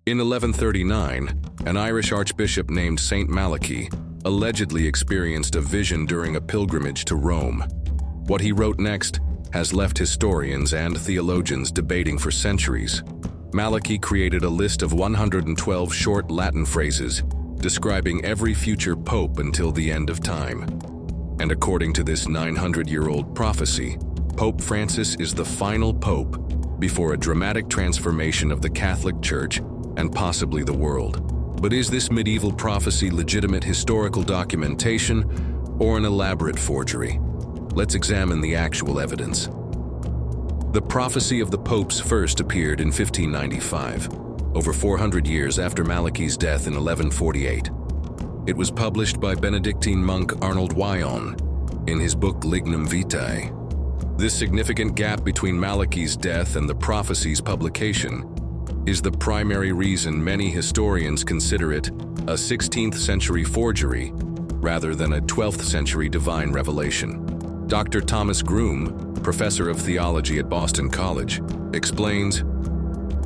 In 1139, an Irish archbishop named Saint Malachy allegedly experienced a vision during a pilgrimage to Rome. What he wrote next has left historians and theologians debating for centuries. Malachy created a list of 112 short Latin phrases describing every future pope until the end of time. And according to this 900-year-old prophecy, Pope Francis is the final pope before a dramatic transformation of the Catholic Church and possibly the world. But is this medieval prophecy legitimate historical documentation or an elaborate forgery? Let's examine the actual evidence. The prophecy of the popes first appeared in 1595, over 400 years after Malachy's death in 1148. It was published by Benedictine monk Arnold Wyon in his book Lignum Vitae. This significant gap between Malachy's death and the prophecy's publication is the primary reason many historians consider it a 16th century forgery rather than a 12th century divine revelation. Dr. Thomas Groome, professor of theology at Boston College, explains,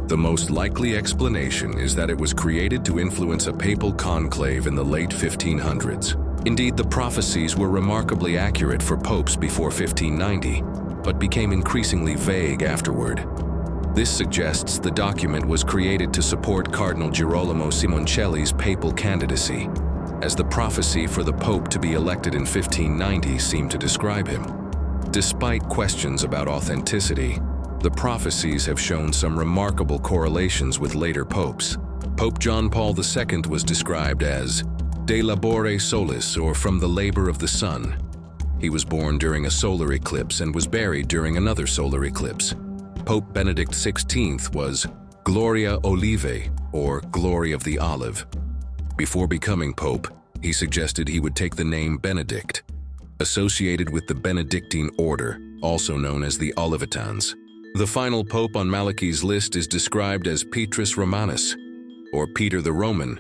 "The most likely explanation is that it was created to influence a papal conclave in the late 1500s. Indeed, the prophecies were remarkably accurate for popes before 1590, but became increasingly vague afterward. This suggests the document was created to support Cardinal Girolamo Simoncelli's papal candidacy, as the prophecy for the Pope to be elected in 1590 seemed to describe him. Despite questions about authenticity, the prophecies have shown some remarkable correlations with later popes. Pope John Paul II was described as de labore solis, or from the labor of the sun. He was born during a solar eclipse and was buried during another solar eclipse. Pope Benedict XVI was Gloria Olivae, or Glory of the Olive. Before becoming pope, he suggested he would take the name Benedict, associated with the Benedictine order, also known as the Olivetans. The final pope on Malachy's list is described as Petrus Romanus, or Peter the Roman,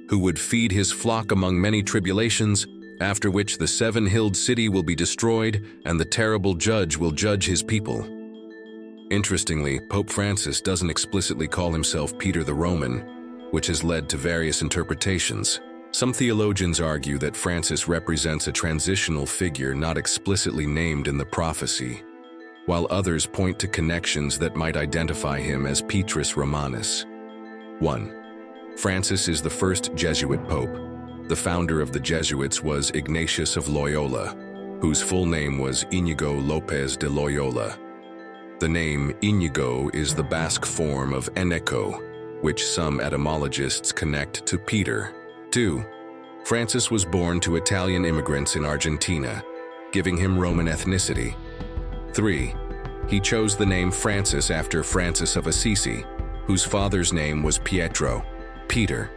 who would feed his flock among many tribulations, after which the seven-hilled city will be destroyed and the terrible judge will judge his people. Interestingly, Pope Francis doesn't explicitly call himself Peter the Roman, which has led to various interpretations. Some theologians argue that Francis represents a transitional figure not explicitly named in the prophecy, while others point to connections that might identify him as Petrus Romanus. 1. Francis is the first Jesuit pope. The founder of the Jesuits was Ignatius of Loyola, whose full name was Íñigo López de Loyola. The name Íñigo is the Basque form of Eneco, which some etymologists connect to Peter. 2. Francis was born to Italian immigrants in Argentina, giving him Roman ethnicity. 3. He chose the name Francis after Francis of Assisi, whose father's name was Pietro, Peter.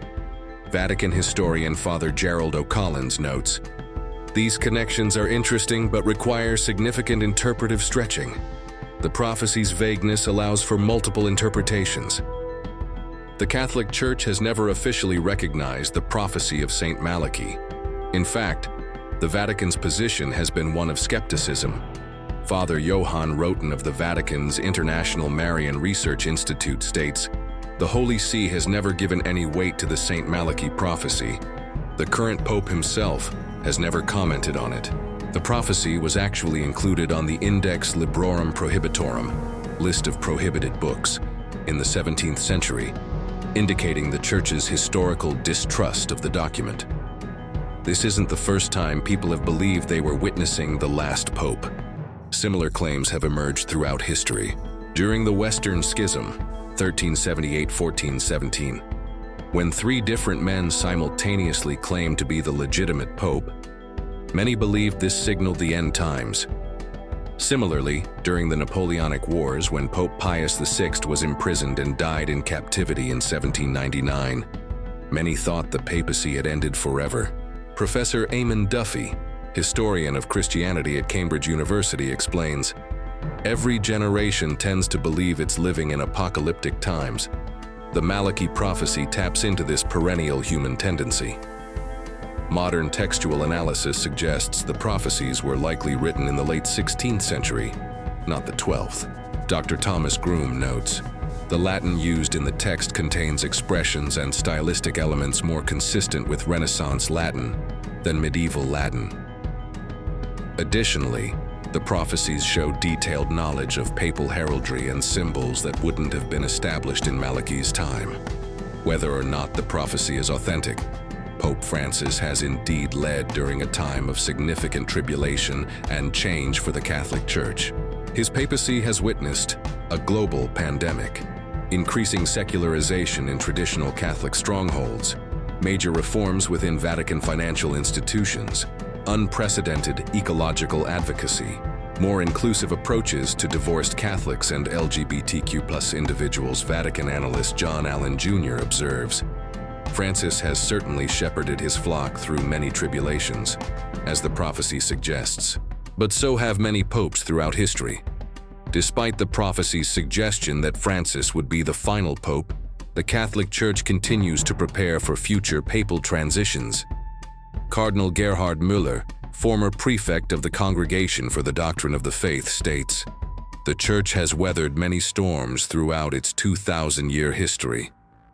Vatican historian Father Gerald O'Collins notes, "These connections are interesting but require significant interpretive stretching. The prophecy's vagueness allows for multiple interpretations." The Catholic Church has never officially recognized the prophecy of Saint Malachy. In fact, the Vatican's position has been one of skepticism. Father Johann Roten of the Vatican's International Marian Research Institute states, "The Holy See has never given any weight to the Saint Malachy prophecy. The current Pope himself has never commented on it." The prophecy was actually included on the Index Librorum Prohibitorum, list of prohibited books, in the 17th century, indicating the Church's historical distrust of the document. This isn't the first time people have believed they were witnessing the last pope. Similar claims have emerged throughout history. During the Western Schism, 1378-1417, when three different men simultaneously claimed to be the legitimate pope, many believed this signaled the end times. Similarly, during the Napoleonic Wars, when Pope Pius VI was imprisoned and died in captivity in 1799, many thought the papacy had ended forever. Professor Eamon Duffy, historian of Christianity at Cambridge University, explains, "Every generation tends to believe it's living in apocalyptic times. The Malachy prophecy taps into this perennial human tendency." Modern textual analysis suggests the prophecies were likely written in the late 16th century, not the 12th. Dr. Thomas Groome notes, The Latin used in the text contains expressions and stylistic elements more consistent with Renaissance Latin than medieval Latin. Additionally, the prophecies show detailed knowledge of papal heraldry and symbols that wouldn't have been established in Malachi's time. Whether or not the prophecy is authentic, Pope Francis has indeed led during a time of significant tribulation and change for the Catholic Church. His papacy has witnessed a global pandemic, increasing secularization in traditional Catholic strongholds, major reforms within Vatican financial institutions, unprecedented ecological advocacy, more inclusive approaches to divorced Catholics and LGBTQ+ individuals. Vatican analyst John Allen Jr. observes, Francis has certainly shepherded his flock through many tribulations, as the prophecy suggests, but so have many popes throughout history. Despite the prophecy's suggestion that Francis would be the final pope, the Catholic Church continues to prepare for future papal transitions. Cardinal Gerhard Müller, former prefect of the Congregation for the Doctrine of the Faith, states, "The Church has weathered many storms throughout its 2,000-year history.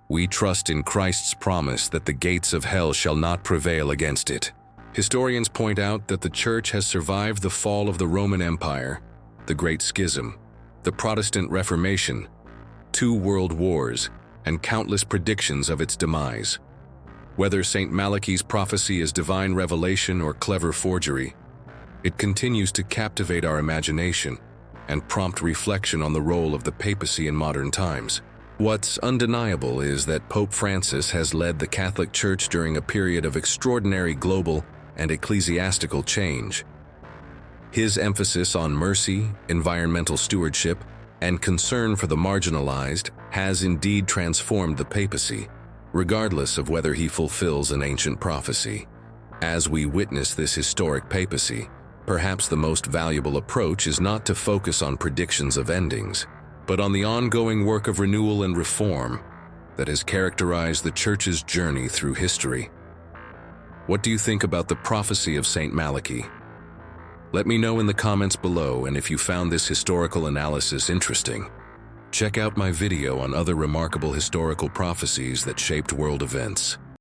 We trust in Christ's promise that the gates of hell shall not prevail against it." Historians point out that the Church has survived the fall of the Roman Empire, the Great Schism, the Protestant Reformation, 2 world wars, and countless predictions of its demise. Whether St. Malachi's prophecy is divine revelation or clever forgery, it continues to captivate our imagination and prompt reflection on the role of the papacy in modern times. What's undeniable is that Pope Francis has led the Catholic Church during a period of extraordinary global and ecclesiastical change. His emphasis on mercy, environmental stewardship, and concern for the marginalized has indeed transformed the papacy, regardless of whether he fulfills an ancient prophecy. As we witness this historic papacy, perhaps the most valuable approach is not to focus on predictions of endings, but on the ongoing work of renewal and reform that has characterized the Church's journey through history. What do you think about the prophecy of St. Malachi? Let me know in the comments below, and if you found this historical analysis interesting, check out my video on other remarkable historical prophecies that shaped world events.